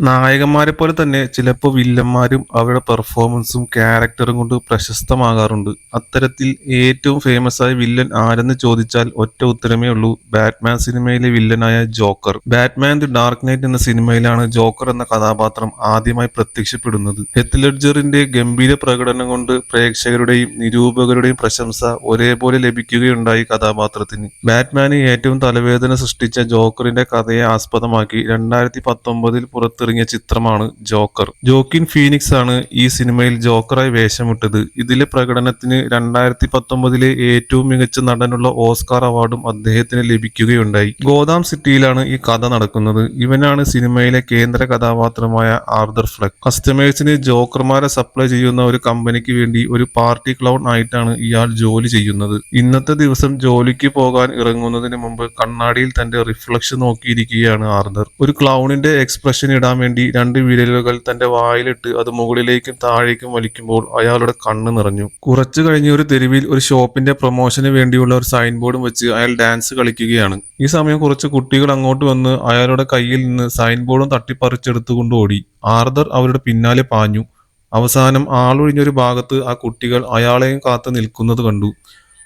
നായകന്മാരെ പോലെ തന്നെ ചിലപ്പോൾ വില്ലന്മാരും അവരുടെ പെർഫോമൻസും ക്യാരക്ടറും കൊണ്ട് പ്രശസ്തമാകാറുണ്ട്. അത്തരത്തിൽ ഏറ്റവും ഫേമസ് ആയ വില്ലൻ ആരെന്ന് ചോദിച്ചാൽ ഒറ്റ ഉത്തരമേ ഉള്ളൂ: ബാറ്റ്മാൻ സിനിമയിലെ വില്ലനായ Joker. Batman the dark knight എന്ന സിനിമയിലാണ് ജോക്കർ എന്ന കഥാപാത്രം ആദ്യമായി പ്രത്യക്ഷപ്പെടുന്നത്. ഹെത്ത് ലെഡ്ജറിന്റെ ഗംഭീര പ്രകടനം കൊണ്ട് പ്രേക്ഷകരുടെയും നിരൂപകരുടെയും പ്രശംസ ഒരേപോലെ ലഭിക്കുകയുണ്ടായി കഥാപാത്രത്തിന്. ബാറ്റ്മാന് ഏറ്റവും തലവേദന സൃഷ്ടിച്ച ജോക്കറിന്റെ കഥയെ ആസ്പദമാക്കി 2019 പുറത്തിറങ്ങിയ ചിത്രമാണ് ജോക്കർ. ജോക്കിൻ ഫീനിക്സ് ആണ് ഈ സിനിമയിൽ ജോക്കറായി വേഷമിട്ടത്. ഇതിലെ പ്രകടനത്തിന് 2019 ഏറ്റവും മികച്ച നടനുള്ള ഓസ്കാർ അവാർഡും അദ്ദേഹത്തിന് ലഭിക്കുകയുണ്ടായി. ഗോതാം സിറ്റിയിലാണ് ഈ കഥ നടക്കുന്നത്. ഇവനാണ് സിനിമയിലെ കേന്ദ്ര കഥാപാത്രമായ ആർതർ ഫ്ലെക്ക്. കസ്റ്റമേഴ്സിന് ജോക്കർമാരെ സപ്ലൈ ചെയ്യുന്ന ഒരു കമ്പനിക്ക് വേണ്ടി ഒരു പാർട്ടി ക്ലൗൺ ആയിട്ടാണ് ഇയാൾ ജോലി ചെയ്യുന്നത്. ഇന്നത്തെ ദിവസം ജോലിക്ക് പോകാൻ ഇറങ്ങുന്നതിന് മുമ്പ് കണ്ണാടിയിൽ തന്റെ റിഫ്ലക്ഷൻ നോക്കിയിരിക്കുകയാണ് ആർതർ. ഒരു ക്ലൗണിന്റെ എക്സ്പ്രഷൻ ഇടാൻ വേണ്ടി രണ്ട് വിരലുകൾ തന്റെ വായിലിട്ട് അത് മുകളിലേക്കും താഴേക്കും വലിക്കുമ്പോൾ അയാളുടെ കണ്ണ് നിറഞ്ഞു. കുറച്ചു കഴിഞ്ഞ് ഒരു തെരുവിൽ ഒരു ഷോപ്പിന്റെ പ്രൊമോഷന് വേണ്ടിയുള്ള ഒരു സൈൻ ബോർഡും വെച്ച് അയാൾ ഡാൻസ് കളിക്കുകയാണ്. ഈ സമയം കുറച്ച് കുട്ടികൾ അങ്ങോട്ട് വന്ന് അയാളുടെ കയ്യിൽ നിന്ന് സൈൻ ബോർഡും തട്ടിപ്പറിച്ചെടുത്തുകൊണ്ട് ഓടി. ആർതർ അവരുടെ പിന്നാലെ പാഞ്ഞു. അവസാനം ആളൊഴിഞ്ഞൊരു ഭാഗത്ത് ആ കുട്ടികൾ അയാളെയും കാത്തു നിൽക്കുന്നത് കണ്ടു.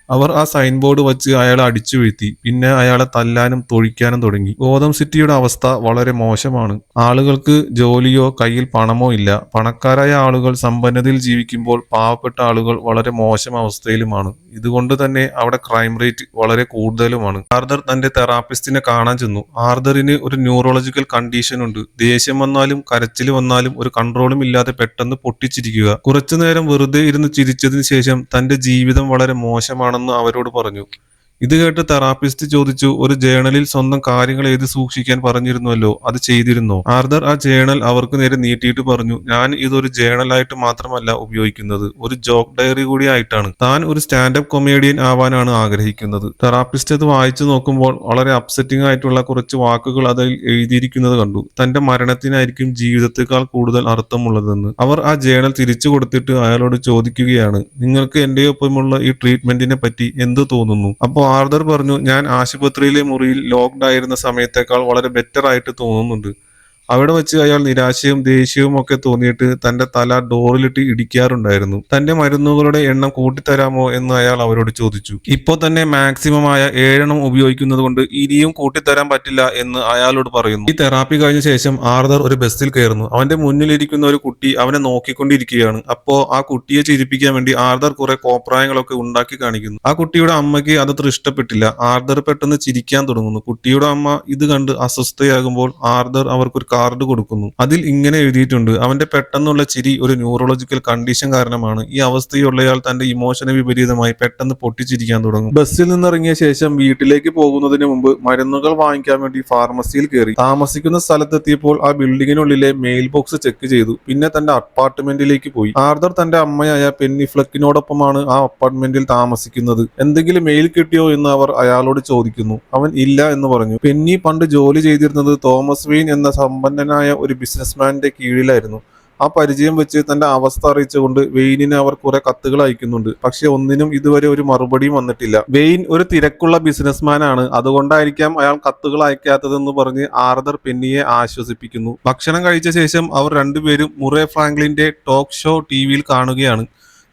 അവർ ആ സൈൻ ബോർഡ് വച്ച് അയാളെ അടിച്ചു വീഴ്ത്തി. പിന്നെ അയാളെ തല്ലാനും തൊഴിക്കാനും തുടങ്ങി. ഗോതം സിറ്റിയുടെ അവസ്ഥ വളരെ മോശമാണ്. ആളുകൾക്ക് ജോലിയോ കയ്യിൽ പണമോ ഇല്ല. പണക്കാരായ ആളുകൾ സമ്പന്നതയിൽ ജീവിക്കുമ്പോൾ പാവപ്പെട്ട ആളുകൾ വളരെ മോശം അവസ്ഥയിലുമാണ്. ഇതുകൊണ്ട് തന്നെ അവിടെ ക്രൈം റേറ്റ് വളരെ കൂടുതലുമാണ്. ആർതർ തന്റെ തെറാപ്പിസ്റ്റിനെ കാണാൻ ചെന്നു. ആർതറിന് ഒരു ന്യൂറോളജിക്കൽ കണ്ടീഷൻ ഉണ്ട്. ദേഷ്യം വന്നാലും കരച്ചിൽ വന്നാലും ഒരു കൺട്രോളും ഇല്ലാതെ പെട്ടെന്ന് പൊട്ടിച്ചിരിക്കുക. കുറച്ചു നേരം വെറുതെ ഇരുന്ന് ചിരിച്ചതിന് ശേഷം തന്റെ ജീവിതം വളരെ മോശമാണെന്ന് അവരോട് പറഞ്ഞു. ഇത് കേട്ട് തെറാപ്പിസ്റ്റ് ചോദിച്ചു, ഒരു ജേണലിൽ സ്വന്തം കാര്യങ്ങൾ എഴുതി സൂക്ഷിക്കാൻ പറഞ്ഞിരുന്നുവല്ലോ, അത് ചെയ്തിരുന്നോ? ആർതർ ആ ജേണൽ അവർക്ക് നേരെ നീട്ടിയിട്ട് പറഞ്ഞു, ഞാൻ ഇതൊരു ജേണലായിട്ട് മാത്രമല്ല ഉപയോഗിക്കുന്നത്, ഒരു ജോക്ക് ഡയറി കൂടി ആയിട്ടാണ്. താൻ ഒരു സ്റ്റാൻഡപ്പ് കൊമേഡിയൻ ആവാനാണ് ആഗ്രഹിക്കുന്നത്. തെറാപ്പിസ്റ്റ് അത് വായിച്ചു നോക്കുമ്പോൾ വളരെ അപ്സെറ്റിംഗ് ആയിട്ടുള്ള കുറച്ച് വാക്കുകൾ അതിൽ എഴുതിയിരിക്കുന്നത് കണ്ടു. തന്റെ മരണത്തിനായിരിക്കും ജീവിതത്തെക്കാൾ കൂടുതൽ അർത്ഥമുള്ളതെന്ന്. അവർ ആ ജേണൽ തിരിച്ചു കൊടുത്തിട്ട് അയാളോട് ചോദിക്കുകയാണ്, നിങ്ങൾക്ക് എന്റെ ഒപ്പമുള്ള ഈ ട്രീറ്റ്മെന്റിനെ പറ്റി എന്ത് തോന്നുന്നു? അപ്പോൾ ആർതർ പറഞ്ഞു, ഞാൻ ആശുപത്രിയിലെ മുറിയിൽ ലോക്ക്ഡ് ആയിരുന്ന സമയത്തേക്കാൾ വളരെ ബെറ്റർ ആയിട്ട് തോന്നുന്നുണ്ട്. അവിടെ വെച്ച് അയാൾ നിരാശയും ദേഷ്യവും ഒക്കെ തോന്നിയിട്ട് തന്റെ തല ഡോറിലിട്ട് ഇടിക്കാറുണ്ടായിരുന്നു. തന്റെ മരുന്നുകളുടെ എണ്ണം കൂട്ടിത്തരാമോ എന്ന് അയാൾ അവരോട് ചോദിച്ചു. ഇപ്പോൾ തന്നെ മാക്സിമം ആയ 7 ഉപയോഗിക്കുന്നത് കൊണ്ട് ഇനിയും കൂട്ടിത്തരാൻ പറ്റില്ല എന്ന് അയാളോട് പറയുന്നു. ഈ തെറാപ്പി കഴിഞ്ഞ ശേഷം ആർതർ ഒരു ബസ്സിൽ കയറുന്നു. അവന്റെ മുന്നിലിരിക്കുന്ന ഒരു കുട്ടി അവനെ നോക്കിക്കൊണ്ടിരിക്കുകയാണ്. അപ്പോ ആ കുട്ടിയെ ചിരിപ്പിക്കാൻ വേണ്ടി ആർതർ കുറെ കോപ്രായങ്ങളൊക്കെ ഉണ്ടാക്കി കാണിക്കുന്നു. ആ കുട്ടിയുടെ അമ്മയ്ക്ക് അതത്ര ഇഷ്ടപ്പെട്ടില്ല. ആർതർ പെട്ടെന്ന് ചിരിക്കാൻ തുടങ്ങുന്നു. കുട്ടിയുടെ അമ്മ ഇത് കണ്ട് അസ്വസ്ഥയാകുമ്പോൾ ആർതർ അവർക്കൊരു കാർഡ് കൊടുക്കുന്നു. അതിൽ ഇങ്ങനെ എഴുതിയിട്ടുണ്ട്, അവന്റെ പെട്ടെന്നുള്ള ചിരി ഒരു ന്യൂറോളജിക്കൽ കണ്ടീഷൻ കാരണമാണ്. ഈ അവസ്ഥയുള്ളയാൾ തന്റെ ഇമോഷന് വിപരീതമായി പെട്ടെന്ന് പൊട്ടിച്ചിരിക്കാൻ തുടങ്ങും. ബസ്സിൽ നിന്നിറങ്ങിയ ശേഷം വീട്ടിലേക്ക് പോകുന്നതിന് മുമ്പ് മരുന്നുകൾ വാങ്ങിക്കാൻ വേണ്ടി ഫാർമസിയിൽ കയറി. താമസിക്കുന്ന സ്ഥലത്തെത്തിയപ്പോൾ ആ ബിൽഡിങ്ങിനുള്ളിലെ മെയിൽ ബോക്സ് ചെക്ക് ചെയ്തു. പിന്നെ തന്റെ അപ്പാർട്ട്മെന്റിലേക്ക് പോയി. ആർതർ തന്റെ അമ്മയായ പെന്നി ഫ്ലക്കിനോടൊപ്പമാണ് ആ അപ്പാർട്ട്മെന്റിൽ താമസിക്കുന്നത്. എന്തെങ്കിലും മെയിൽ കിട്ടിയോ എന്ന് അവർ അയാളോട് ചോദിക്കുന്നു. അവൻ ഇല്ല എന്ന് പറഞ്ഞു. പെന്നി പണ്ട് ജോലി ചെയ്തിരുന്നത് തോമസ് വെയിൻ എന്ന സമ്പന്നനായ ഒരു ബിസിനസ്മാന്റെ കീഴിലായിരുന്നു. ആ പരിചയം വെച്ച് തന്റെ അവസ്ഥ അറിയിച്ചുകൊണ്ട് വെയിനിന് അവർ കുറെ കത്തുകൾ അയക്കുന്നുണ്ട്. പക്ഷെ ഒന്നിനും ഇതുവരെ ഒരു മറുപടിയും വന്നിട്ടില്ല. വെയിൻ ഒരു തിരക്കുള്ള ബിസിനസ്മാൻ ആണ്, അതുകൊണ്ടായിരിക്കാം അയാൾ കത്തുകൾ അയക്കാത്തതെന്ന് പറഞ്ഞ് ആർതർ പെന്നിയെ ആശ്വസിപ്പിക്കുന്നു. ഭക്ഷണം കഴിച്ച ശേഷം അവർ രണ്ടുപേരും മുറേ ഫ്രാങ്ക്ലിന്റെ ടോക്ക് ഷോ ടിവിയിൽ കാണുകയാണ്.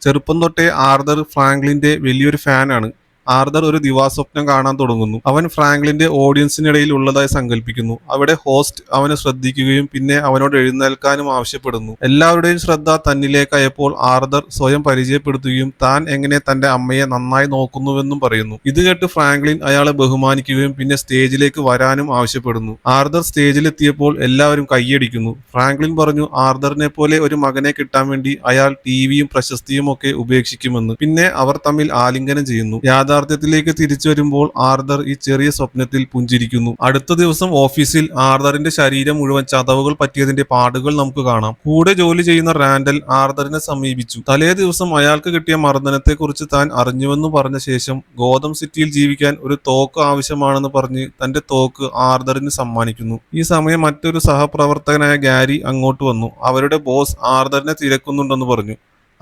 ചെറുപ്പം തൊട്ടേ ആർതർ ഫ്രാങ്ക്ലിന്റെ വലിയൊരു ഫാനാണ്. ആർതർ ഒരു ദിവാസ്വപ്നം കാണാൻ തുടങ്ങുന്നു. അവൻ ഫ്രാങ്ക്ലിന്റെ ഓഡിയൻസിനിടയിൽ ഉള്ളതായി സങ്കല്പിക്കുന്നു. അവിടെ ഹോസ്റ്റ് അവനെ ശ്രദ്ധിക്കുകയും പിന്നെ അവനോട് എഴുന്നേൽക്കാനും ആവശ്യപ്പെടുന്നു. എല്ലാവരുടെയും ശ്രദ്ധ തന്നിലേക്കായപ്പോൾ ആർതർ സ്വയം പരിചയപ്പെടുത്തുകയും താൻ എങ്ങനെ തന്റെ അമ്മയെ നന്നായി നോക്കുന്നുവെന്നും പറയുന്നു. ഇത് കേട്ട് ഫ്രാങ്ക്ലിൻ അയാളെ ബഹുമാനിക്കുകയും പിന്നെ സ്റ്റേജിലേക്ക് വരാനും ആവശ്യപ്പെടുന്നു. ആർതർ സ്റ്റേജിലെത്തിയപ്പോൾ എല്ലാവരും കൈയടിക്കുന്നു. ഫ്രാങ്ക്ലിൻ പറഞ്ഞു, ആർതറിനെ പോലെ ഒരു മകനെ കിട്ടാൻ വേണ്ടി അയാൾ ടിവിയും പ്രശസ്തിയും ഒക്കെ ഉപേക്ഷിക്കുമെന്ന്. പിന്നെ അവർ തമ്മിൽ ആലിംഗനം ചെയ്യുന്നു. യാഥാർത്ഥ്യത്തിലേക്ക് തിരിച്ചു വരുമ്പോൾ ആർതർ ഈ ചെറിയ സ്വപ്നത്തിൽ പുഞ്ചിരിക്കുന്നു. അടുത്ത ദിവസം ഓഫീസിൽ ആർതറിന്റെ ശരീരം മുഴുവൻ ചതവുകൾ പറ്റിയതിന്റെ പാടുകൾ നമുക്ക് കാണാം. കൂടെ ജോലി ചെയ്യുന്ന റാൻഡൽ ആർതറിനെ സമീപിച്ചു. തലേ ദിവസം അയാൾക്ക് കിട്ടിയ മർദ്ദനത്തെ കുറിച്ച് താൻ അറിഞ്ഞുവെന്ന് പറഞ്ഞ ശേഷം ഗോതം സിറ്റിയിൽ ജീവിക്കാൻ ഒരു തോക്ക് ആവശ്യമാണെന്ന് പറഞ്ഞ് തന്റെ തോക്ക് ആർതറിന് സമ്മാനിക്കുന്നു. ഈ സമയം മറ്റൊരു സഹപ്രവർത്തകനായ ഗാരി അങ്ങോട്ട് വന്നു. അവരുടെ ബോസ് ആർതറിനെ തിരക്കുന്നുണ്ടെന്ന് പറഞ്ഞു.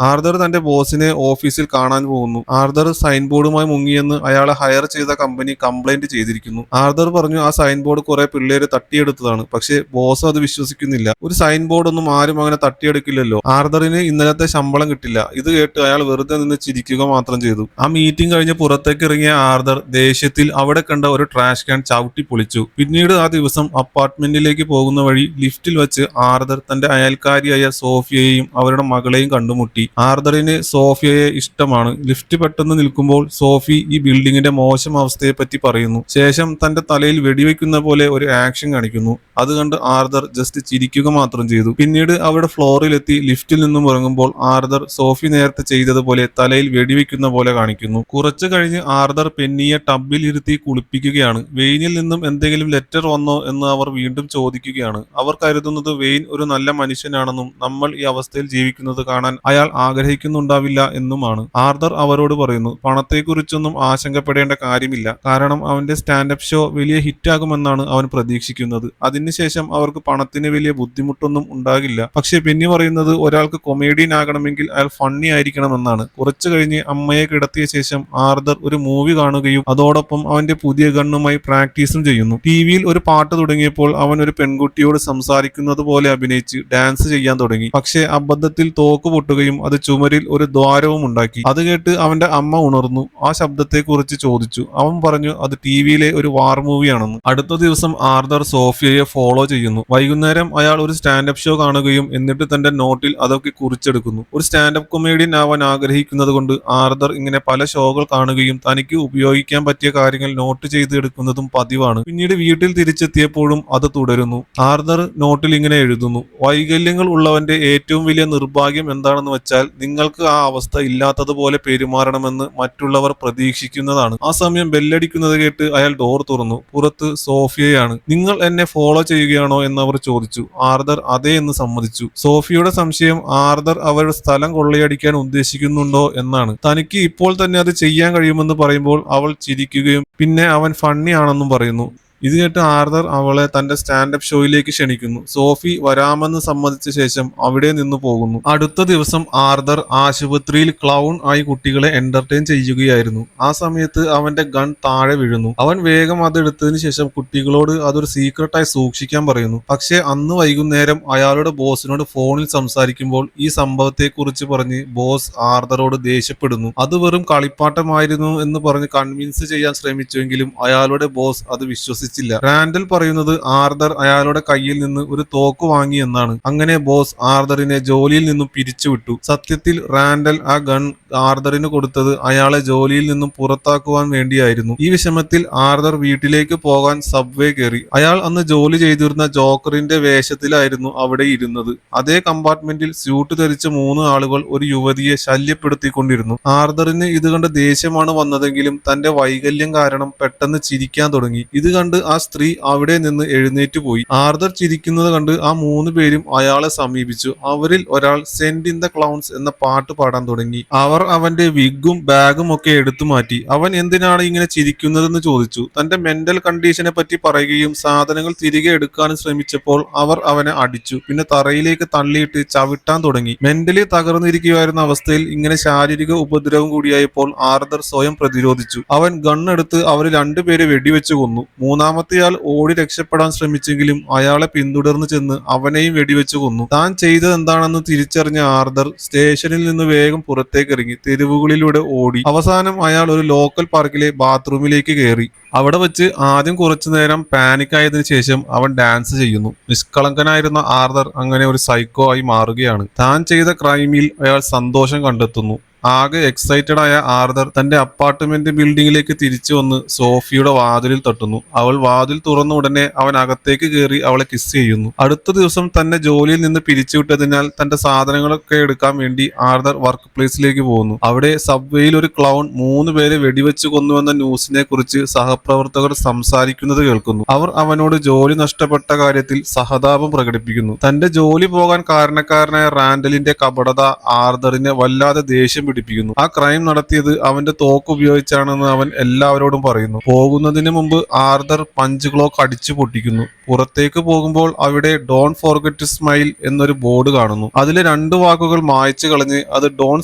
ആർതർ തന്റെ ബോസിനെ ഓഫീസിൽ കാണാൻ പോകുന്നു. ആർതർ സൈൻ ബോർഡുമായി മുങ്ങിയെന്ന് അയാളെ ഹയർ ചെയ്ത കമ്പനി കംപ്ലൈന്റ് ചെയ്തിരിക്കുന്നു. ആർതർ പറഞ്ഞു ആ സൈൻ ബോർഡ് കുറെ പിള്ളേര് തട്ടിയെടുത്തതാണ്. പക്ഷേ ബോസ് അത് വിശ്വസിക്കുന്നില്ല. ഒരു സൈൻ ബോർഡ് ഒന്നും ആരും അങ്ങനെ തട്ടിയെടുക്കില്ലല്ലോ. ആർതറിന് ഇന്നലത്തെ ശമ്പളം കിട്ടില്ല. ഇത് കേട്ട് അയാൾ വെറുതെ നിന്ന് ചിരിക്കുക മാത്രം ചെയ്തു. ആ മീറ്റിംഗ് കഴിഞ്ഞ് പുറത്തേക്ക് ഇറങ്ങിയ ആർതർ ദേഷ്യത്തിൽ അവിടെ കണ്ട ഒരു ട്രാഷ് ക്യാൻ ചവിട്ടി പൊളിച്ചു. പിന്നീട് ആ ദിവസം അപ്പാർട്ട്മെന്റിലേക്ക് പോകുന്ന വഴി ലിഫ്റ്റിൽ വെച്ച് ആർതർ തന്റെ അയൽക്കാരിയായ സോഫിയയെയും അവരുടെ മകളെയും കണ്ടുമുട്ടി. ആർതറിന് സോഫിയയെ ഇഷ്ടമാണ്. ലിഫ്റ്റ് പെട്ടെന്ന് നിൽക്കുമ്പോൾ സോഫി ഈ ബിൽഡിങ്ങിന്റെ മോശം അവസ്ഥയെ പറ്റി പറയുന്നു. ശേഷം തന്റെ തലയിൽ വെടിവെക്കുന്ന പോലെ ഒരു ആക്ഷൻ കാണിക്കുന്നു. അത് കണ്ട് ആർതർ ജസ്റ്റ് ചിരിക്കുക മാത്രം ചെയ്തു. പിന്നീട് അവിടെ ഫ്ലോറിലെത്തി ലിഫ്റ്റിൽ നിന്നും ഇറങ്ങുമ്പോൾ ആർതർ സോഫി നേരത്തെ ചെയ്തതുപോലെ തലയിൽ വെടിവെക്കുന്ന പോലെ കാണിക്കുന്നു. കുറച്ചു കഴിഞ്ഞ് ആർതർ പെന്നിയെ ടബിൽ ഇരുത്തി കുളിപ്പിക്കുകയാണ്. വെയിനിൽ നിന്നും എന്തെങ്കിലും ലെറ്റർ വന്നോ എന്ന് അവർ വീണ്ടും ചോദിക്കുകയാണ്. അവർ കരുതുന്നത് വെയിൻ ഒരു നല്ല മനുഷ്യനാണെന്നും നമ്മൾ ഈ അവസ്ഥയിൽ ജീവിക്കുന്നത് കാണാൻ അയാൾ ആഗ്രഹിക്കുന്നുണ്ടാവില്ല എന്നുമാണ്. ആർതർ അവരോട് പറയുന്നു, പണത്തെക്കുറിച്ചൊന്നും ആശങ്കപ്പെടേണ്ട കാര്യമില്ല. കാരണം അവന്റെ സ്റ്റാൻഡപ്പ് ഷോ വലിയ ഹിറ്റാകുമെന്നാണ് അവൻ പ്രതീക്ഷിക്കുന്നത്. അതിനുശേഷം അവർക്ക് പണത്തിന് വലിയ ബുദ്ധിമുട്ടൊന്നും ഉണ്ടാകില്ല. പക്ഷെ പെന്നി പറയുന്നത് ഒരാൾക്ക് കൊമേഡിയൻ ആകണമെങ്കിൽ അയാൾ ഫണ്ണി ആയിരിക്കണമെന്നാണ്. കുറച്ചു കഴിഞ്ഞ് അമ്മയെ കിടത്തിയ ശേഷം ആർതർ ഒരു മൂവി കാണുകയും അതോടൊപ്പം അവന്റെ പുതിയ ഗണ്ണുമായി പ്രാക്ടീസും ചെയ്യുന്നു. ടിവിയിൽ ഒരു പാട്ട് തുടങ്ങിയപ്പോൾ അവൻ ഒരു പെൺകുട്ടിയോട് സംസാരിക്കുന്നത് പോലെ അഭിനയിച്ച് ഡാൻസ് ചെയ്യാൻ തുടങ്ങി. പക്ഷേ അബദ്ധത്തിൽ തോക്ക് പൊട്ടുകയും അത് ചുമരിൽ ഒരു ദ്വാരവും ഉണ്ടാക്കി. അത് കേട്ട് അവന്റെ അമ്മ ഉണർന്നു. ആ ശബ്ദത്തെ കുറിച്ച് ചോദിച്ചു. അവൻ പറഞ്ഞു അത് ടിവിയിലെ ഒരു വാർ മൂവിയാണെന്ന്. അടുത്ത ദിവസം ആർതർ സോഫിയയെ ഫോളോ ചെയ്യുന്നു. വൈകുന്നേരം അയാൾ ഒരു സ്റ്റാൻഡപ്പ് ഷോ കാണുകയും എന്നിട്ട് തന്റെ നോട്ടിൽ അതൊക്കെ കുറിച്ചെടുക്കുന്നു. ഒരു സ്റ്റാൻഡപ്പ് കൊമേഡിയൻ ആവാൻ ആഗ്രഹിക്കുന്നത് കൊണ്ട് ആർതർ ഇങ്ങനെ പല ഷോകൾ കാണുകയും തനിക്ക് ഉപയോഗിക്കാൻ പറ്റിയ കാര്യങ്ങൾ നോട്ട് ചെയ്ത് എടുക്കുന്നതും പതിവാണ്. പിന്നീട് വീട്ടിൽ തിരിച്ചെത്തിയപ്പോഴും അത് തുടരുന്നു. ആർതർ നോട്ടിൽ ഇങ്ങനെ എഴുതുന്നു, വൈകല്യങ്ങൾ ഉള്ളവന്റെ ഏറ്റവും വലിയ നിർഭാഗ്യം എന്താണെന്ന് വെച്ചാൽ നിങ്ങൾക്ക് ആ അവസ്ഥ ഇല്ലാത്തതുപോലെ പെരുമാറണമെന്ന് മറ്റുള്ളവർ പ്രതീക്ഷിക്കുന്നതാണ്. ആ സമയം ബെല്ലടിക്കുന്നത് കേട്ട് അയാൾ ഡോർ തുറന്നു. പുറത്ത് സോഫിയയാണ്. നിങ്ങൾ എന്നെ ഫോളോ ചെയ്യുകയാണോ എന്ന് അവർ ചോദിച്ചു. ആർതർ അതെ എന്ന് സമ്മതിച്ചു. സോഫിയയുടെ സംശയം ആർതർ അവരുടെ സ്ഥലം കൊള്ളയടിക്കാൻ ഉദ്ദേശിക്കുന്നുണ്ടോ എന്നാണ്. തനിക്ക് ഇപ്പോൾ തന്നെ അത് ചെയ്യാൻ കഴിയുമെന്ന് പറയുമ്പോൾ അവൾ ചിരിക്കുകയും പിന്നെ അവൻ ഫണ്ണി ആണെന്നും പറയുന്നു. ഇത് കേട്ട് ആർതർ അവളെ തന്റെ സ്റ്റാൻഡപ്പ് ഷോയിലേക്ക് ക്ഷണിക്കുന്നു. സോഫി വരാമെന്ന് സമ്മതിച്ച ശേഷം അവിടെ നിന്ന് പോകുന്നു. അടുത്ത ദിവസം ആർതർ ആശുപത്രിയിൽ ക്ലൗൺ ആയി കുട്ടികളെ എന്റർടൈൻ ചെയ്യുകയായിരുന്നു. ആ സമയത്ത് അവന്റെ ഗൺ താഴെ വീഴുന്നു. അവൻ വേഗം അത് എടുത്തതിന് ശേഷം കുട്ടികളോട് അതൊരു സീക്രട്ടായി സൂക്ഷിക്കാൻ പറയുന്നു. പക്ഷേ അന്ന് വൈകുന്നേരം അയാളുടെ ബോസിനോട് ഫോണിൽ സംസാരിക്കുമ്പോൾ ഈ സംഭവത്തെ കുറിച്ച് പറഞ്ഞ് ബോസ് ആർതറോട് ദേഷ്യപ്പെടുന്നു. അത് വെറും കളിപ്പാട്ടമായിരുന്നു എന്ന് പറഞ്ഞ് കൺവിൻസ് ചെയ്യാൻ ശ്രമിച്ചുവെങ്കിലും അയാളുടെ ബോസ് അത് വിശ്വസിച്ചു. റാൻഡൽ പറയുന്നത് ആർതർ അയാളുടെ കയ്യിൽ നിന്ന് ഒരു തോക്ക് വാങ്ങി എന്നാണ്. അങ്ങനെ ബോസ് ആർതറിനെ ജോലിയിൽ നിന്നും പിരിച്ചുവിട്ടു. സത്യത്തിൽ റാൻഡൽ ആ ഗൺ ആർതറിന് കൊടുത്തത് അയാളെ ജോലിയിൽ നിന്നും പുറത്താക്കുവാൻ വേണ്ടിയായിരുന്നു. ഈ വിഷമത്തിൽ ആർതർ വീട്ടിലേക്ക് പോകാൻ സബ്വേ കയറി. അയാൾ അന്ന് ജോലി ചെയ്തിരുന്ന ജോക്കറിന്റെ വേഷത്തിലായിരുന്നു അവിടെ ഇരുന്നത്. അതേ കമ്പാർട്ട്മെന്റിൽ സ്യൂട്ട് ധരിച്ച 3 ആളുകൾ ഒരു യുവതിയെ ശല്യപ്പെടുത്തിക്കൊണ്ടിരുന്നു. ആർതറിന് ഇത് കണ്ട് ദേഷ്യമാണ് വന്നതെങ്കിലും തന്റെ വൈകല്യം കാരണം പെട്ടെന്ന് ചിരിക്കാൻ തുടങ്ങി. ഇത് കണ്ട് ആ സ്ത്രീ അവിടെ നിന്ന് എഴുന്നേറ്റ് പോയി. ആർതർ ചിരിക്കുന്നത് കണ്ട് ആ 3 പേരും അയാളെ സമീപിച്ചു. അവരിൽ ഒരാൾ സെൻഡ് ഇൻ ദ ക്ലൗൺസ് എന്ന പാട്ട് പാടാൻ തുടങ്ങി. അവർ അവന്റെ വിഗും ബാഗും ഒക്കെ എടുത്തു മാറ്റി. അവൻ എന്തിനാണ് ഇങ്ങനെ ചിരിക്കുന്നതെന്ന് ചോദിച്ചു. തന്റെ മെന്റൽ കണ്ടീഷനെ പറ്റി പറയുകയും സാധനങ്ങൾ തിരികെ എടുക്കാനും ശ്രമിച്ചപ്പോൾ അവർ അവനെ അടിച്ചു. പിന്നെ തറയിലേക്ക് തള്ളിയിട്ട് ചവിട്ടാൻ തുടങ്ങി. മെന്റലി തകർന്നിരിക്കുകയായിരുന്ന അവസ്ഥയിൽ ഇങ്ങനെ ശാരീരിക ഉപദ്രവം കൂടിയായപ്പോൾ ആർതർ സ്വയം പ്രതിരോധിച്ചു. അവൻ ഗണ്ണെടുത്ത് അവരിൽ 2 പേരെ വെടിവെച്ചു കൊന്നു. മൂന്നാമത്തെയാൾ ഓടി രക്ഷപ്പെടാൻ ശ്രമിച്ചെങ്കിലും അയാളെ പിന്തുടർന്ന് ചെന്ന് അവനെയും വെടിവെച്ചു കൊന്നു. താൻ ചെയ്തത് എന്താണെന്ന് തിരിച്ചറിഞ്ഞ ആർതർ സ്റ്റേഷനിൽ നിന്ന് വേഗം പുറത്തേക്ക് ഇറങ്ങി തെരുവുകളിലൂടെ ഓടി. അവസാനം അയാൾ ഒരു ലോക്കൽ പാർക്കിലെ ബാത്റൂമിലേക്ക് കയറി. അവിടെ വെച്ച് ആദ്യം കുറച്ചു നേരം പാനിക് ആയതിനു ശേഷം അവൻ ഡാൻസ് ചെയ്യുന്നു. നിഷ്കളങ്കനായിരുന്ന ആർതർ അങ്ങനെ ഒരു സൈക്കോ ആയി മാറുകയാണ്. താൻ ചെയ്ത ക്രൈമിൽ അയാൾ സന്തോഷം കണ്ടെത്തുന്നു. ആകെ എക്സൈറ്റഡ് ആയ ആർതർ തന്റെ അപ്പാർട്ട്മെന്റ് ബിൽഡിംഗിലേക്ക് തിരിച്ചു വന്ന് സോഫിയുടെ വാതിലിൽ തട്ടുന്നു. അവൾ വാതിൽ തുറന്ന ഉടനെ അവൻ അകത്തേക്ക് കയറി അവളെ കിസ് ചെയ്യുന്നു. അടുത്ത ദിവസം തന്നെ ജോലിയിൽ നിന്ന് പിരിച്ചുവിട്ടതിനാൽ തന്റെ സാധനങ്ങളൊക്കെ എടുക്കാൻ വേണ്ടി ആർതർ വർക്ക് പ്ലേസിലേക്ക് പോകുന്നു. അവിടെ സബ്വേയിൽ ഒരു ക്ലൗൺ 3 പേരെ വെടിവെച്ചു കൊന്നുവെന്ന ന്യൂസിനെ കുറിച്ച് സഹപ്രവർത്തകർ സംസാരിക്കുന്നത് കേൾക്കുന്നു. അവർ അവനോട് ജോലി നഷ്ടപ്പെട്ട കാര്യത്തിൽ സഹതാപം പ്രകടിപ്പിക്കുന്നു. തന്റെ ജോലി പോകാൻ കാരണക്കാരനായ റാൻഡലിന്റെ കപടത ആർതറിനെ വല്ലാതെ ദേഷ്യം പിടിപ്പിക്കുന്നു. ആ ക്രൈം നടത്തിയത് അവന്റെ തോക്ക് ഉപയോഗിച്ചാണെന്ന് അവൻ എല്ലാവരോടും പറയുന്നു. പോകുന്നതിന് മുമ്പ് ആർതർ പഞ്ച് ക്ലോക്ക് അടിച്ചു പൊട്ടിക്കുന്നു. പുറത്തേക്ക് പോകുമ്പോൾ അവിടെ ഡോൺ ഫോർഗെറ്റ് ടു സ്മൈൽ എന്നൊരു ബോർഡ് കാണുന്നു. അതിലെ 2 വാക്കുകൾ മായ്ച്ചു കളഞ്ഞ് അത് ഡോൺ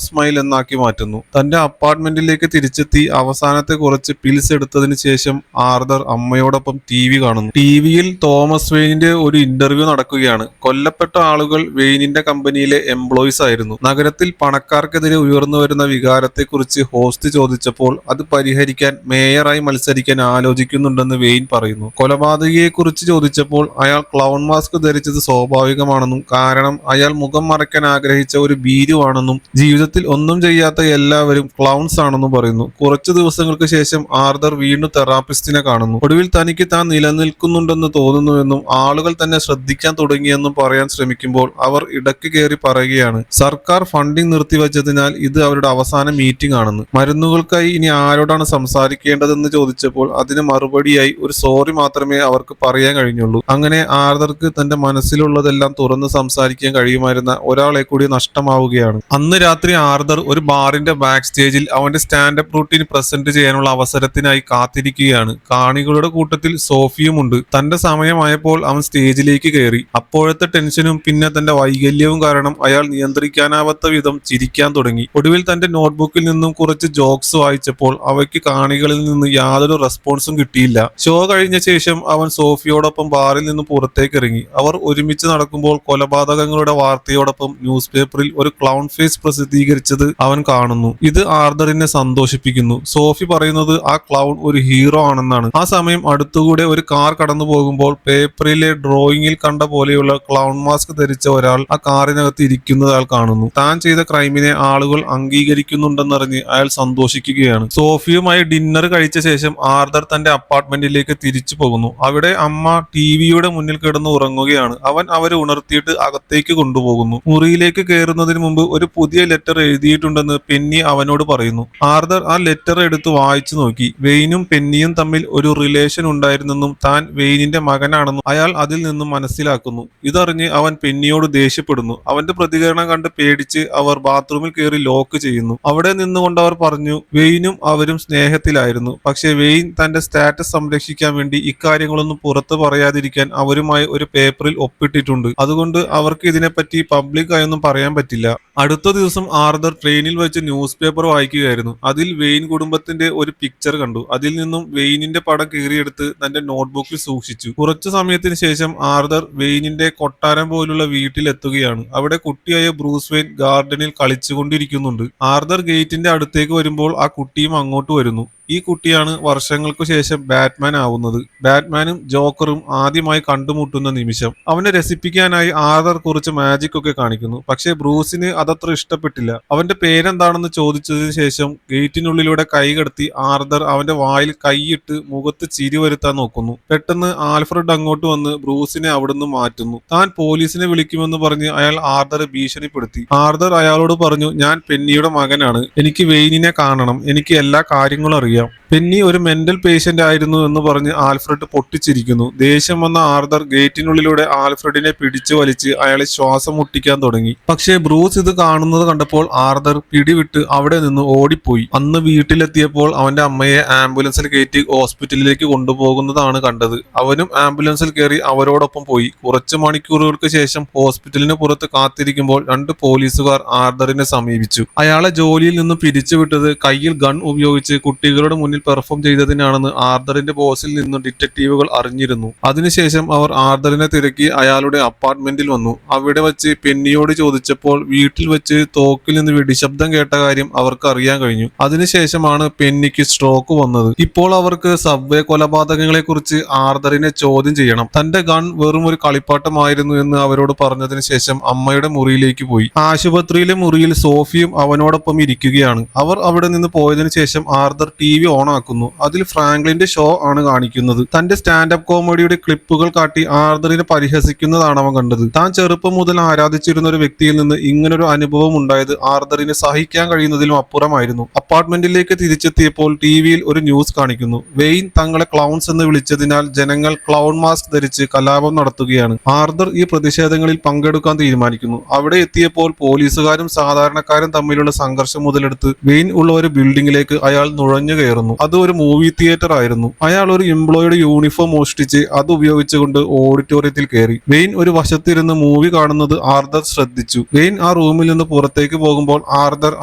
സ്മൈൽ എന്നാക്കി മാറ്റുന്നു. തന്റെ അപ്പാർട്ട്മെന്റിലേക്ക് തിരിച്ചെത്തി അവസാനത്തെ കുറച്ച് പിൽസ് എടുത്തതിന് ശേഷം ആർതർ അമ്മയോടൊപ്പം TV കാണുന്നു. TVയിൽ തോമസ് വെയിനിന്റെ ഒരു ഇന്റർവ്യൂ നടക്കുകയാണ്. കൊല്ലപ്പെട്ട ആളുകൾ വെയിനിന്റെ കമ്പനിയിലെ എംപ്ലോയീസ് ആയിരുന്നു. നഗരത്തിൽ പണക്കാർക്കെതിരെ ഉയർന്നു വരുന്ന വികാരത്തെക്കുറിച്ച് ഹോസ്റ്റ് ചോദിച്ചപ്പോൾ അത് പരിഹരിക്കാൻ മേയറായി മത്സരിക്കാൻ ആലോചിക്കുന്നുണ്ടെന്ന് വെയിൻ പറയുന്നു. കൊലപാതകിയെക്കുറിച്ച് ചോദിച്ചപ്പോൾ അയാൾ ക്ലൗൺ മാസ്ക് ധരിച്ചത് സ്വാഭാവികമാണെന്നും കാരണം അയാൾ മുഖം മറയ്ക്കാൻ ആഗ്രഹിച്ച ഒരു ഭീരുവാണെന്നും ജീവിതത്തിൽ ഒന്നും ചെയ്യാത്ത എല്ലാവരും ക്ലൗൺസ് ആണെന്നും പറയുന്നു. കുറച്ചു ദിവസങ്ങൾക്ക് ശേഷം ആർതർ വീണ്ടും തെറാപ്പിസ്റ്റിനെ കാണുന്നു. ഒടുവിൽ തനിക്ക് താൻ നിലനിൽക്കുന്നുണ്ടെന്ന് തോന്നുന്നുവെന്നും ആളുകൾ തന്നെ ശ്രദ്ധിക്കാൻ തുടങ്ങിയെന്നും പറയാൻ ശ്രമിക്കുമ്പോൾ അവർ ഇടയ്ക്ക് കയറി പറയുകയാണ് സർക്കാർ ഫണ്ടിംഗ് നിർത്തിവെച്ചതിനാൽ ഇത് അവരുടെ അവസാന മീറ്റിംഗ് ആണെന്ന്. മരുന്നുകൾക്കായി ഇനി ആരോടാണ് സംസാരിക്കേണ്ടതെന്ന് ചോദിച്ചപ്പോൾ അതിന് മറുപടിയായി ഒരു സോറി മാത്രമേ അവർക്ക് പറയാൻ കഴിഞ്ഞുള്ളൂ. അങ്ങനെ ആർതർക്ക് തന്റെ മനസ്സിലുള്ളതെല്ലാം തുറന്ന് സംസാരിക്കാൻ കഴിയുമായിരുന്ന ഒരാളെ കൂടി നഷ്ടമാവുകയാണ്. അന്ന് രാത്രി ആർതർ ഒരു ബാറിന്റെ ബാക്ക് സ്റ്റേജിൽ അവന്റെ സ്റ്റാൻഡപ്പ് റൂട്ടീൻ പ്രസന്റ് ചെയ്യാനുള്ള അവസരത്തിനായി കാത്തിരിക്കുകയാണ്. കാണികളുടെ കൂട്ടത്തിൽ സോഫിയുമുണ്ട്. തന്റെ സമയമായപ്പോൾ അവൻ സ്റ്റേജിലേക്ക് കയറി. അപ്പോഴത്തെ ടെൻഷനും പിന്നെ തന്റെ വൈകല്യവും കാരണം അയാൾ നിയന്ത്രിക്കാനാവാത്ത വിധം ചിരിക്കാൻ തുടങ്ങി. ഒടുവിൽ തന്റെ നോട്ട്ബുക്കിൽ നിന്നും കുറച്ച് ജോക്സ് വായിച്ചപ്പോൾ അവയ്ക്ക് കാണികളിൽ നിന്ന് യാതൊരു റെസ്പോൺസും കിട്ടിയില്ല. ഷോ കഴിഞ്ഞ ശേഷം അവൻ സോഫിയോടൊപ്പം ബാറിൽ നിന്ന് പുറത്തേക്ക് ഇറങ്ങി. അവർ ഒരുമിച്ച് നടക്കുമ്പോൾ കൊലപാതകങ്ങളുടെ വാർത്തയോടൊപ്പം ന്യൂസ് പേപ്പറിൽ ഒരു ക്ലൗൺ ഫേസ് പ്രസിദ്ധീകരിച്ചത് അവൻ കാണുന്നു. ഇത് ആർതറിനെ സന്തോഷിപ്പിക്കുന്നു. സോഫി പറയുന്നത് ആ ക്ലൗൺ ഒരു ഹീറോ ആണെന്നാണ്. ആ സമയം അടുത്തുകൂടെ ഒരു കാർ കടന്നു പോകുമ്പോൾ പേപ്പറിലെ ഡ്രോയിങ്ങിൽ കണ്ട പോലെയുള്ള ക്ലൗൺ മാസ്ക് ധരിച്ച ഒരാൾ ആ കാറിനകത്ത് ഇരിക്കുന്നത് അയാൾ കാണുന്നു. താൻ ചെയ്ത ക്രൈമിനെ ആളുകൾ അംഗീകരിക്കുന്നുണ്ടെന്നറിഞ്ഞ് അയാൾ സന്തോഷിക്കുകയാണ്. സോഫിയുമായി ഡിന്നർ കഴിച്ച ശേഷം ആർതർ തന്റെ അപ്പാർട്ട്മെന്റിലേക്ക് തിരിച്ചു പോകുന്നു. അവിടെ അമ്മ TVയുടെ മുന്നിൽ കിടന്ന് ഉറങ്ങുകയാണ്. അവൻ അവരെ ഉണർത്തിയിട്ട് അകത്തേക്ക് കൊണ്ടുപോകുന്നു. മുറിയിലേക്ക് കയറുന്നതിന് മുമ്പ് ഒരു പുതിയ ലെറ്റർ എഴുതിയിട്ടുണ്ടെന്ന് പെന്നി അവനോട് പറയുന്നു. ആർതർ ആ ലെറ്റർ എടുത്ത് വായിച്ചു നോക്കി. വെയിനും പെന്നിയും തമ്മിൽ ഒരു റിലേഷൻ ഉണ്ടായിരുന്നെന്നും താൻ വെയിനിന്റെ മകനാണെന്നും അയാൾ അതിൽ നിന്നും മനസ്സിലാക്കുന്നു. ഇതറിഞ്ഞ് അവൻ പെന്നിയോട് ദേഷ്യപ്പെടുന്നു. അവന്റെ പ്രതികരണം കണ്ട് പേടിച്ച് അവർ ബാത്റൂമിൽ കയറി ലോക്ക് ചെയ്യുന്നു. അവിടെ നിന്നുകൊണ്ട് അവർ പറഞ്ഞു വെയിനും അവരും സ്നേഹത്തിലായിരുന്നു. പക്ഷെ വെയിൻ തന്റെ സ്റ്റാറ്റസ് സംരക്ഷിക്കാൻ വേണ്ടി ഇക്കാര്യങ്ങളൊന്നും പുറത്തു പറയാതിരിക്കാൻ അവരുമായി ഒരു പേപ്പറിൽ ഒപ്പിട്ടിട്ടുണ്ട്. അതുകൊണ്ട് അവർക്ക് ഇതിനെപ്പറ്റി പബ്ലിക് ആയൊന്നും പറയാൻ പറ്റില്ല. അടുത്ത ദിവസം ആർതർ ട്രെയിനിൽ വെച്ച് ന്യൂസ് പേപ്പർ വായിക്കുകയായിരുന്നു. അതിൽ വെയിൻ കുടുംബത്തിന്റെ ഒരു പിക്ചർ കണ്ടു. അതിൽ നിന്നും വെയിനിന്റെ പടം കീറിയെടുത്ത് തന്റെ നോട്ട്ബുക്കിൽ സൂക്ഷിച്ചു. കുറച്ചു സമയത്തിന് ശേഷം ആർതർ വെയിനിന്റെ കൊട്ടാരം പോലുള്ള വീട്ടിലെത്തുകയാണ്. അവിടെ കുട്ടിയായ ബ്രൂസ് വെയിൻ ഗാർഡനിൽ കളിച്ചുകൊണ്ടിരിക്കുന്നുണ്ട്. ആർതർ ഗേറ്റിന്റെ അടുത്തേക്ക് വരുമ്പോൾ ആ കുട്ടിയും അങ്ങോട്ട് വരുന്നു. ഈ കുട്ടിയാണ് വർഷങ്ങൾക്കു ശേഷം ബാറ്റ്മാൻ ആവുന്നത്. ബാറ്റ്മാനും ജോക്കറും ആദ്യമായി കണ്ടുമുട്ടുന്ന നിമിഷം. അവനെ രസിപ്പിക്കാനായി ആർതർ കുറച്ച് മാജിക് ഒക്കെ കാണിക്കുന്നു. പക്ഷെ ബ്രൂസിന് അതത്ര ഇഷ്ടപ്പെട്ടില്ല. അവന്റെ പേരെന്താണെന്ന് ചോദിച്ചതിന് ശേഷം ഗേറ്റിനുള്ളിലൂടെ കൈ കടത്തി ആർതർ അവന്റെ വായിൽ കൈയിട്ട് മുഖത്ത് ചിരി വരുത്താൻ നോക്കുന്നു. പെട്ടെന്ന് ആൽഫ്രഡ് അങ്ങോട്ട് വന്ന് ബ്രൂസിനെ അവിടുന്ന് മാറ്റുന്നു. താൻ പോലീസിനെ വിളിക്കുമെന്ന് പറഞ്ഞ് അയാൾ ആർതറെ ഭീഷണിപ്പെടുത്തി. ആർതർ അയാളോട് പറഞ്ഞു ഞാൻ പെന്നിയുടെ മകനാണ്, എനിക്ക് വെയിനിനെ കാണണം, എനിക്ക് എല്ലാ കാര്യങ്ങളും അറിയാം. പെന്നി ഒരു മെന്റൽ പേഷ്യന്റ് ആയിരുന്നു എന്ന് പറഞ്ഞ് ആൽഫ്രഡ് പൊട്ടിച്ചിരിക്കുന്നു. ദേഷ്യം വന്ന ആർതർ ഗേറ്റിനുള്ളിലൂടെ ആൽഫ്രഡിനെ പിടിച്ചു വലിച്ച് അയാളെ ശ്വാസം മുട്ടിക്കാൻ തുടങ്ങി. പക്ഷേ ബ്രൂസ് ഇത് കാണുന്നത് കണ്ടപ്പോൾ ആർതർ പിടിവിട്ട് അവിടെ നിന്ന് ഓടിപ്പോയി. അന്ന് വീട്ടിലെത്തിയപ്പോൾ അവന്റെ അമ്മയെ ആംബുലൻസിൽ കയറ്റി ഹോസ്പിറ്റലിലേക്ക് കൊണ്ടുപോകുന്നതാണ് കണ്ടത്. അവനും ആംബുലൻസിൽ കയറി അവരോടൊപ്പം പോയി. കുറച്ചു മണിക്കൂറുകൾക്ക് ശേഷം ഹോസ്പിറ്റലിന് പുറത്ത് കാത്തിരിക്കുമ്പോൾ 2 പോലീസുകാർ ആർതറിനെ സമീപിച്ചു. അയാളെ ജോലിയിൽ നിന്ന് പിരിച്ചുവിട്ടത് കയ്യിൽ ഗൺ ഉപയോഗിച്ച് കുട്ടികളുടെ മുന്നിൽ പെർഫോം ചെയ്തതിനാണെന്ന് ആർതറിന്റെ ബോസിൽ നിന്നും ഡിറ്റക്റ്റീവുകൾ അറിഞ്ഞിരുന്നു. അതിനുശേഷം അവർ ആർതറിനെ തിരക്കി അയാളുടെ അപ്പാർട്ട്മെന്റിൽ വന്നു. അവിടെ വെച്ച് പെന്നിയോട് ചോദിച്ചപ്പോൾ വീട്ടിൽ വെച്ച് തോക്കിൽ നിന്ന് വെടിശബ്ദം കേട്ട കാര്യം അവർക്ക് അറിയാൻ കഴിഞ്ഞു. അതിനുശേഷമാണ് പെന്നിക്ക് സ്ട്രോക്ക് വന്നത്. ഇപ്പോൾ അവർക്ക് സബ്വേ കൊലപാതകങ്ങളെ കുറിച്ച് ആർതറിനെ ചോദ്യം ചെയ്യണം. തന്റെ ഗൺ വെറും ഒരു കളിപ്പാട്ടമായിരുന്നു എന്ന് അവരോട് പറഞ്ഞതിന് ശേഷം അമ്മയുടെ മുറിയിലേക്ക് പോയി. ആശുപത്രിയിലെ മുറിയിൽ സോഫിയും അവനോടൊപ്പം ഇരിക്കുകയാണ്. അവർ അവിടെ നിന്ന് പോയതിനു ശേഷം ആർതർ TV ഓൺ ആക്കുന്നു. അതിൽ ഫ്രാങ്ക്ലിന്റെ ഷോ ആണ് കാണിക്കുന്നത്. തന്റെ സ്റ്റാൻഡപ്പ് കോമഡിയുടെ ക്ലിപ്പുകൾ കാട്ടി ആർതറിനെ പരിഹസിക്കുന്നതാണ് അവൻ കണ്ടത്. താൻ ചെറുപ്പം മുതൽ ആരാധിച്ചിരുന്ന ഒരു വ്യക്തിയിൽ നിന്ന് ഇങ്ങനൊരു അനുഭവം ഉണ്ടായത് ആർതറിന് സഹിക്കാൻ കഴിയുന്നതിലും അപ്പുറമായിരുന്നു. അപ്പാർട്ട്മെന്റിലേക്ക് തിരിച്ചെത്തിയപ്പോൾ TVയിൽ ഒരു ന്യൂസ് കാണിക്കുന്നു. വെയിൻ തങ്ങളെ ക്ലൗൺസ് എന്ന് വിളിച്ചതിനാൽ ജനങ്ങൾ ക്ലൗൺ മാസ്ക് ധരിച്ച് കലാപം നടത്തുകയാണ്. ആർതർ ഈ പ്രതിഷേധങ്ങളിൽ പങ്കെടുക്കാൻ തീരുമാനിക്കുന്നു. അവിടെ എത്തിയപ്പോൾ പോലീസുകാരും സാധാരണക്കാരും തമ്മിലുള്ള സംഘർഷം മുതലെടുത്ത് വെയിൻ ഉള്ള ഒരു ബിൽഡിംഗിലേക്ക് അയാൾ നുഴഞ്ഞു കയറുന്നു. അത് ഒരു മൂവി തിയേറ്റർ ആയിരുന്നു. അയാൾ ഒരു എംപ്ലോയിയുടെ യൂണിഫോം മോഷ്ടിച്ച് അത് ഉപയോഗിച്ചുകൊണ്ട് ഓഡിറ്റോറിയത്തിൽ കയറി. വെയിൻ ഒരു വശത്തിരുന്ന് മൂവി കാണുന്നത് ആർതർ ശ്രദ്ധിച്ചു. വെയിൻ ആ റൂമിൽ നിന്ന് പുറത്തേക്ക് പോകുമ്പോൾ ആർതർ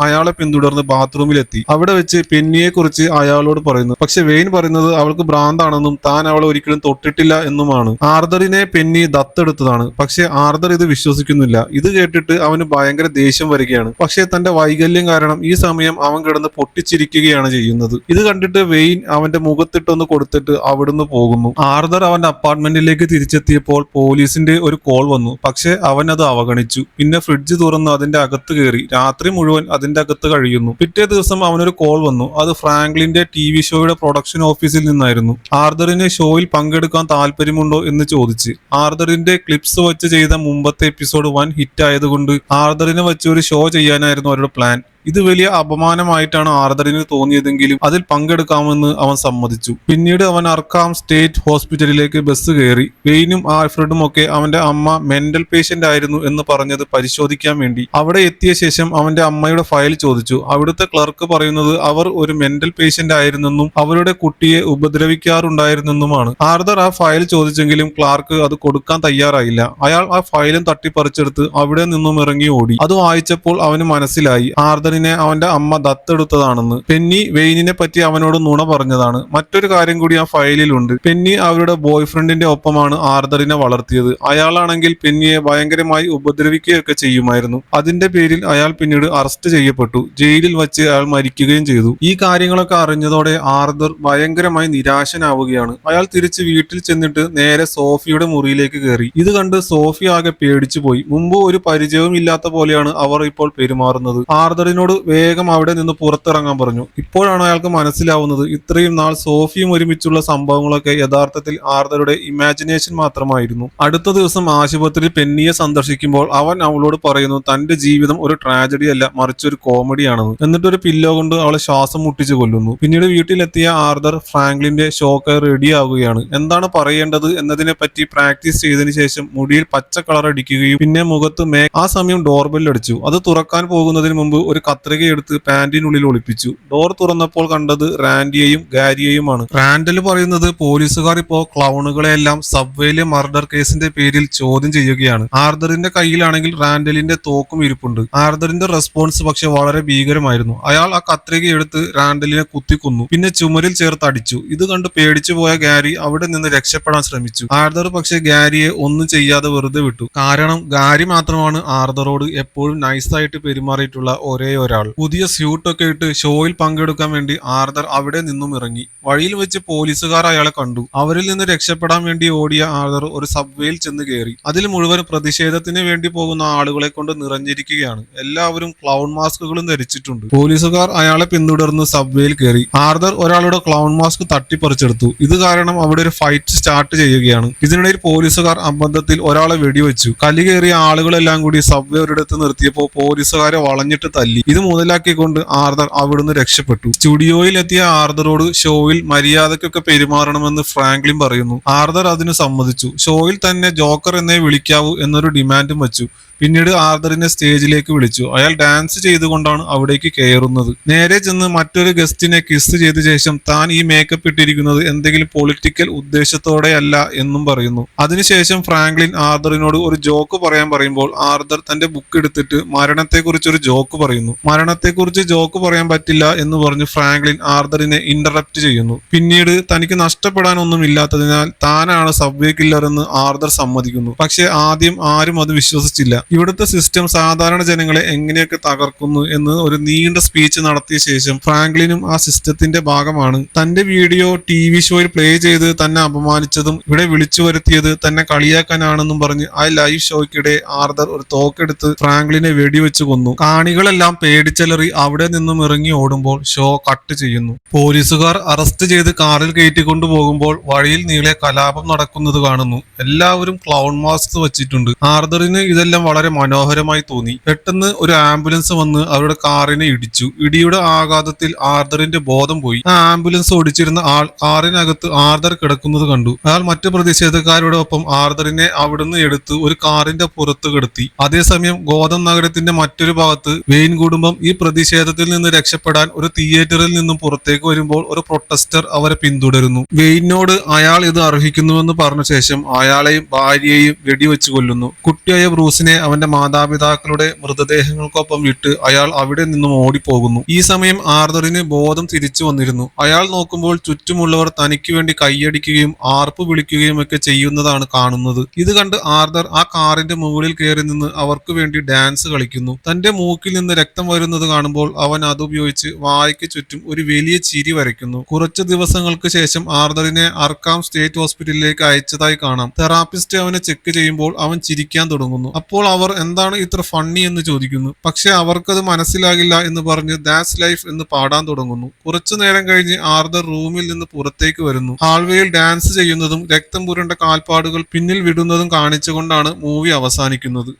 അയാളെ പിന്തുടർന്ന് ബാത്റൂമിലെത്തി. അവിടെ വെച്ച് പെന്നിയെ കുറിച്ച് അയാളോട് പറയുന്നു. പക്ഷെ വെയിൻ പറയുന്നത് അവൾക്ക് ഭ്രാന്താണെന്നും താൻ അവളെ ഒരിക്കലും തൊട്ടിട്ടില്ല എന്നുമാണ്. ആർതറിനെ പെന്നി ദത്തെടുത്തതാണ്. പക്ഷെ ആർതർ ഇത് വിശ്വസിക്കുന്നില്ല. ഇത് കേട്ടിട്ട് അവന് ഭയങ്കര ദേഷ്യം വരികയാണ്. പക്ഷെ തന്റെ വൈകല്യം കാരണം ഈ സമയം അവൻ കിടന്ന് പൊട്ടിച്ചിരിക്കുകയാണ് ചെയ്യുന്നത്. ഇത് കണ്ടിട്ട് വെയിൻ അവന്റെ മുഖത്തിട്ടൊന്ന് കൊടുത്തിട്ട് അവിടുന്ന് പോകുന്നു. ആർതർ അവന്റെ അപ്പാർട്ട്മെന്റിലേക്ക് തിരിച്ചെത്തിയപ്പോൾ പോലീസിന്റെ ഒരു കോൾ വന്നു. പക്ഷെ അവൻ അത് അവഗണിച്ചു. പിന്നെ ഫ്രിഡ്ജ് തുറന്ന് അതിന്റെ അകത്ത് കയറി രാത്രി മുഴുവൻ അതിന്റെ അകത്ത് കഴിയുന്നു. പിറ്റേ ദിവസം അവനൊരു കോൾ വന്നു. അത് ഫ്രാങ്ക്ലിന്റെ TV ഷോയുടെ പ്രൊഡക്ഷൻ ഓഫീസിൽ നിന്നായിരുന്നു. ആർതറിന് ഷോയിൽ പങ്കെടുക്കാൻ താല്പര്യമുണ്ടോ എന്ന് ചോദിച്ച്. ആർതറിന്റെ ക്ലിപ്സ് വെച്ച് ചെയ്ത മുമ്പത്തെ എപ്പിസോഡ് വൻ ഹിറ്റ് ആയതുകൊണ്ട് ആർതറിനെ വെച്ച് ഒരു ഷോ ചെയ്യാനായിരുന്നു അവരുടെ പ്ലാൻ. ഇത് വലിയ അപമാനമായിട്ടാണ് ആർതറിന് തോന്നിയതെങ്കിലും അതിൽ പങ്കെടുക്കാമെന്ന് അവൻ സമ്മതിച്ചു. പിന്നീട് അവൻ അർക്കാം സ്റ്റേറ്റ് ഹോസ്പിറ്റലിലേക്ക് ബസ് കയറി. വെയിനും ആൽഫ്രഡും ഒക്കെ അവന്റെ അമ്മ മെന്റൽ പേഷ്യന്റ് ആയിരുന്നു എന്ന് പറഞ്ഞത് പരിശോധിക്കാൻ വേണ്ടി. അവിടെ എത്തിയ ശേഷം അവന്റെ അമ്മയുടെ ഫയൽ ചോദിച്ചു. അവിടുത്തെ ക്ലർക്ക് പറയുന്നത് അവർ ഒരു മെന്റൽ പേഷ്യന്റ് ആയിരുന്നെന്നും അവരുടെ കുട്ടിയെ ഉപദ്രവിക്കാറുണ്ടായിരുന്നെന്നുമാണ്. ആർതർ ആ ഫയൽ ചോദിച്ചെങ്കിലും ക്ലാർക്ക് അത് കൊടുക്കാൻ തയ്യാറായില്ല. അയാൾ ആ ഫയലും തട്ടിപ്പറിച്ചെടുത്ത് അവിടെ നിന്നും ഇറങ്ങി ഓടി. അത് വായിച്ചപ്പോൾ അവന് മനസ്സിലായി ആർതറിനെ അവന്റെ അമ്മ ദത്തെടുത്തതാണെന്ന്. പെന്നി വെയിനിനെ പറ്റി അവനോട് നുണ പറഞ്ഞതാണ്. മറ്റൊരു കാര്യം കൂടി ആ ഫയലിലുണ്ട്. പെന്നി അവരുടെ ബോയ് ഫ്രണ്ടിന്റെ ഒപ്പമാണ് ആർതറിനെ വളർത്തിയത്. അയാളാണെങ്കിൽ പെന്നിയെ ഭയങ്കരമായി ഉപദ്രവിക്കുകയൊക്കെ ചെയ്യുമായിരുന്നു. അതിന്റെ പേരിൽ അയാൾ പിന്നീട് അറസ്റ്റ് ചെയ്യപ്പെട്ടു. ജയിലിൽ വെച്ച് അയാൾ മരിക്കുകയും ചെയ്തു. ഈ കാര്യങ്ങളൊക്കെ അറിഞ്ഞതോടെ ആർതർ ഭയങ്കരമായി നിരാശനാവുകയാണ്. അയാൾ തിരിച്ച് വീട്ടിൽ ചെന്നിട്ട് നേരെ സോഫിയുടെ മുറിയിലേക്ക് കയറി. ഇത് കണ്ട് സോഫി ആകെ പേടിച്ചു പോയി. മുമ്പ് ഒരു പരിചയവും ഇല്ലാത്ത പോലെയാണ് അവർ ഇപ്പോൾ പെരുമാറുന്നത്. ആർതറിനോട് വേഗം അവിടെ നിന്ന് പുറത്തിറങ്ങാൻ പറഞ്ഞു. ഇപ്പോഴാണ് അയാൾക്ക് മനസ്സിലാവുന്നത് ഇത്രയും നാൾ സോഫിയും ഒരുമിച്ചുള്ള സംഭവങ്ങളൊക്കെ യഥാർത്ഥത്തിൽ ആർതറുടെ ഇമാജിനേഷൻ മാത്രമായിരുന്നു. അടുത്ത ദിവസം ആശുപത്രിയിൽ പെന്നിയെ സന്ദർശിക്കുമ്പോൾ അവൻ അവളോട് പറയുന്നു തന്റെ ജീവിതം ഒരു ട്രാജഡി അല്ല മറിച്ച് ഒരു കോമഡിയാണെന്ന്. എന്നിട്ടൊരു പില്ലോ കൊണ്ട് അവളെ ശ്വാസം മുട്ടിച്ചു കൊല്ലുന്നു. പിന്നീട് വീട്ടിലെത്തിയ ആർതർ ഫ്രാങ്ക്ലിന്റെ ഷോക്ക് റെഡിയാവുകയാണ്. എന്താണ് പറയേണ്ടത് എന്നതിനെ പറ്റി പ്രാക്ടീസ് ചെയ്തതിനു ശേഷം മുടിയിൽ പച്ച കളർ അടിക്കുകയും പിന്നെ മുഖത്ത് ആ സമയം ഡോർബെൽ അടിച്ചു. അത് തുറക്കാൻ പോകുന്നതിന് മുമ്പ് ഒരു കത്രിക എടുത്ത് പാന്റിനുള്ളിൽ ഒളിപ്പിച്ചു. ഡോർ തുറന്നപ്പോൾ കണ്ടത് റാൻഡിയെയും ഗാരിയെയുമാണ്. റാൻഡൽ പറയുന്നത് പോലീസുകാർ ഇപ്പോ ക്ലൗണുകളെല്ലാം സബ്വേയിലെ മർഡർ കേസിന്റെ പേരിൽ ചോദ്യം ചെയ്യുകയാണ്. ആർതറിന്റെ കയ്യിലാണെങ്കിൽ റാൻഡലിന്റെ തോക്കും ഇരിപ്പുണ്ട്. ആർതറിന്റെ റെസ്പോൺസ് പക്ഷെ വളരെ ഭീകരമായിരുന്നു. അയാൾ ആ കത്രിക എടുത്ത് റാൻഡലിനെ കുത്തിക്കൊന്നു. പിന്നെ ചുമരിൽ ചേർത്ത് അടിച്ചു. ഇത് കണ്ട് പേടിച്ചു പോയ ഗാരി അവിടെ നിന്ന് രക്ഷപ്പെടാൻ ശ്രമിച്ചു. ആർതർ പക്ഷെ ഗാരിയെ ഒന്നും ചെയ്യാതെ വെറുതെ വിട്ടു. കാരണം ഗാരി മാത്രമാണ് ആർതറോട് എപ്പോഴും നൈസായിട്ട് പെരുമാറിയിട്ടുള്ള ഒരേ ഒരാൾ. പുതിയ സ്യൂട്ടൊക്കെ ഇട്ട് ഷോയിൽ പങ്കെടുക്കാൻ വേണ്ടി ആർതർ അവിടെ നിന്നും ഇറങ്ങി. വഴിയിൽ വെച്ച് പോലീസുകാർ അയാളെ കണ്ടു. അവരിൽ നിന്ന് രക്ഷപ്പെടാൻ വേണ്ടി ഓടിയ ആർതർ ഒരു സബ്വേയിൽ ചെന്ന് കയറി. അതിൽ മുഴുവൻ പ്രതിഷേധത്തിന് വേണ്ടി പോകുന്ന ആളുകളെ കൊണ്ട് നിറഞ്ഞിരിക്കുകയാണ്. എല്ലാവരും ക്ലൗൺ മാസ്കുകളും ധരിച്ചിട്ടുണ്ട്. പോലീസുകാർ അയാളെ പിന്തുടർന്ന് സബ്വേയിൽ കയറി. ആർതർ ഒരാളുടെ ക്ലൗൺ മാസ്ക് തട്ടിപ്പറിച്ചെടുത്തു. ഇത് കാരണം അവിടെ ഒരു ഫൈറ്റ് സ്റ്റാർട്ട് ചെയ്യുകയാണ്. ഇതിനിടയിൽ പോലീസുകാർ അബദ്ധത്തിൽ ഒരാളെ വെടിവെച്ചു. കലി കയറിയ ആളുകളെല്ലാം കൂടി സബ്വേ ഒരിടത്ത് നിർത്തിയപ്പോൾ പോലീസുകാരെ വളഞ്ഞിട്ട് തല്ലി. ഇത് മുതലാക്കിക്കൊണ്ട് ആർതർ അവിടുന്ന് രക്ഷപ്പെട്ടു. സ്റ്റുഡിയോയിൽ എത്തിയ ആർതറോട് ഷോയിൽ മര്യാദക്കൊക്കെ പെരുമാറണമെന്ന് ഫ്രാങ്ക്ലിൻ പറയുന്നു. ആർതർ അതിന് സമ്മതിച്ചു. ഷോയിൽ തന്നെ ജോക്കർ എന്നേ വിളിക്കാവൂ എന്നൊരു ഡിമാൻഡും വെച്ചു. പിന്നീട് ആർതറിനെ സ്റ്റേജിലേക്ക് വിളിച്ചു. അയാൾ ഡാൻസ് ചെയ്തുകൊണ്ടാണ് അവിടേക്ക് കയറുന്നത്. നേരെ ചെന്ന് മറ്റൊരു ഗസ്റ്റിനെ കിസ് ചെയ്ത ശേഷം താൻ ഈ മേക്കപ്പ് ഇട്ടിരിക്കുന്നത് എന്തെങ്കിലും പൊളിറ്റിക്കൽ ഉദ്ദേശത്തോടെ അല്ല എന്നും പറയുന്നു. അതിനുശേഷം ഫ്രാങ്ക്ലിൻ ആർതറിനോട് ഒരു ജോക്ക് പറയാൻ പറയുമ്പോൾ ആർതർ തന്റെ ബുക്ക് എടുത്തിട്ട് മരണത്തെക്കുറിച്ച് ഒരു ജോക്ക് പറയുന്നു. മരണത്തെക്കുറിച്ച് ജോക്ക് പറയാൻ പറ്റില്ല എന്ന് പറഞ്ഞ് ഫ്രാങ്ക്ലിൻ ആർതറിനെ ഇന്ററപ്റ്റ് ചെയ്യുന്നു. പിന്നീട് തനിക്ക് നഷ്ടപ്പെടാനൊന്നും ഇല്ലാത്തതിനാൽ താനാണ് സബ്വേ കില്ലർ എന്ന് ആർതർ സമ്മതിക്കുന്നു. പക്ഷെ ആദ്യം ആരും അത് വിശ്വസിച്ചില്ല. ഇവിടുത്തെ സിസ്റ്റം സാധാരണ ജനങ്ങളെ എങ്ങനെയൊക്കെ തകർക്കുന്നു എന്ന് ഒരു നീണ്ട സ്പീച്ച് നടത്തിയ ശേഷം ഫ്രാങ്ക്ലിനും ആ സിസ്റ്റത്തിന്റെ ഭാഗമാണ്. തന്റെ വീഡിയോ TV ഷോയിൽ പ്ലേ ചെയ്ത് തന്നെ അപമാനിച്ചതും ഇവിടെ വിളിച്ചു വരുത്തിയത് തന്നെ കളിയാക്കാനാണെന്നും പറഞ്ഞ് ആ ലൈവ് ഷോയ്ക്കിടെ ആർതർ ഒരു തോക്കെടുത്ത് ഫ്രാങ്ക്ലിനെ വെടിവെച്ച് കൊന്നു. കാണികളെല്ലാം പേടിച്ചലറി അവിടെ നിന്നും ഇറങ്ങി ഓടുമ്പോൾ ഷോ കട്ട് ചെയ്യുന്നു. പോലീസുകാർ അറസ്റ്റ് ചെയ്ത് കാറിൽ കയറ്റിക്കൊണ്ടു പോകുമ്പോൾ വഴിയിൽ നീളെ കലാപം നടക്കുന്നത് കാണുന്നു. എല്ലാവരും ക്ലൗൺ മാസ്ക് വെച്ചിട്ടുണ്ട്. ആർതറിന് ഇതെല്ലാം വളരെ മനോഹരമായി തോന്നി. പെട്ടെന്ന് ഒരു ആംബുലൻസ് വന്ന് അവരുടെ കാറിനെ ഇടിച്ചു. ഇടിയുടെ ആഘാതത്തിൽ ആർതറിന്റെ ബോധം പോയി. ആ ആംബുലൻസ് ഓടിച്ചിരുന്ന ആൾ കാറിനകത്ത് ആർതർ കിടക്കുന്നത് കണ്ടു. അയാൾ മറ്റു പ്രതിഷേധക്കാരുടെ ഒപ്പം ആർതറിനെ അവിടുന്ന് എടുത്ത് ഒരു കാറിന്റെ പുറത്ത് കിടത്തി. അതേസമയം ഗോതം നഗരത്തിന്റെ മറ്റൊരു ഭാഗത്ത് വെയിൻ കൂടി കുടുംബം ഈ പ്രതിഷേധത്തിൽ നിന്ന് രക്ഷപ്പെടാൻ ഒരു തിയേറ്ററിൽ നിന്നും പുറത്തേക്ക് വരുമ്പോൾ ഒരു പ്രൊട്ടസ്റ്റർ അവരെ പിന്തുടരുന്നു. വെയിനോട് അയാൾ ഇത് അർഹിക്കുന്നുവെന്ന് പറഞ്ഞ ശേഷം അയാളെയും ഭാര്യയെയും വെടിവെച്ച് കൊല്ലുന്നു. കുട്ടിയായ ബ്രൂസിനെ അവന്റെ മാതാപിതാക്കളുടെ മൃതദേഹങ്ങൾക്കൊപ്പം വിട്ട് അയാൾ അവിടെ നിന്നും ഓടിപ്പോകുന്നു. ഈ സമയം ആർതറിന് ബോധം തിരിച്ചു വന്നിരുന്നു. അയാൾ നോക്കുമ്പോൾ ചുറ്റുമുള്ളവർ തനിക്ക് വേണ്ടി കൈയടിക്കുകയും ആർപ്പ് വിളിക്കുകയും ഒക്കെ ചെയ്യുന്നതാണ് കാണുന്നത്. ഇത് കണ്ട് ആർതർ ആ കാറിന്റെ മുകളിൽ കയറി നിന്ന് അവർക്ക് വേണ്ടി ഡാൻസ് കളിക്കുന്നു. തന്റെ മൂക്കിൽ നിന്ന് രക്തം വരുന്നത് കാണുമ്പോൾ അവൻ അതുപയോഗിച്ച് വായ്ക്ക് ചുറ്റും ഒരു വലിയ ചിരി വരയ്ക്കുന്നു. കുറച്ചു ദിവസങ്ങൾക്ക് ശേഷം ആർതറിനെ അർക്കാം സ്റ്റേറ്റ് ഹോസ്പിറ്റലിലേക്ക് അയച്ചതായി കാണാം. തെറാപ്പിസ്റ്റ് അവനെ ചെക്ക് ചെയ്യുമ്പോൾ അവൻ ചിരിക്കാൻ തുടങ്ങുന്നു. അപ്പോൾ അവർ എന്താണ് ഇത്ര ഫണ്ണി എന്ന് ചോദിക്കുന്നു. പക്ഷെ അവർക്കത് മനസ്സിലാകില്ല എന്ന് പറഞ്ഞ് ദാറ്റ്സ് ലൈഫ് എന്ന് പാടാൻ തുടങ്ങുന്നു. കുറച്ചു നേരം കഴിഞ്ഞ് ആർതർ റൂമിൽ നിന്ന് പുറത്തേക്ക് വരുന്നു. ഹാൾവേയിൽ ഡാൻസ് ചെയ്യുന്നതും രക്തം പുരണ്ട കാൽപ്പാടുകൾ പിന്നിൽ വിടുന്നതും കാണിച്ചുകൊണ്ടാണ് മൂവി അവസാനിക്കുന്നത്.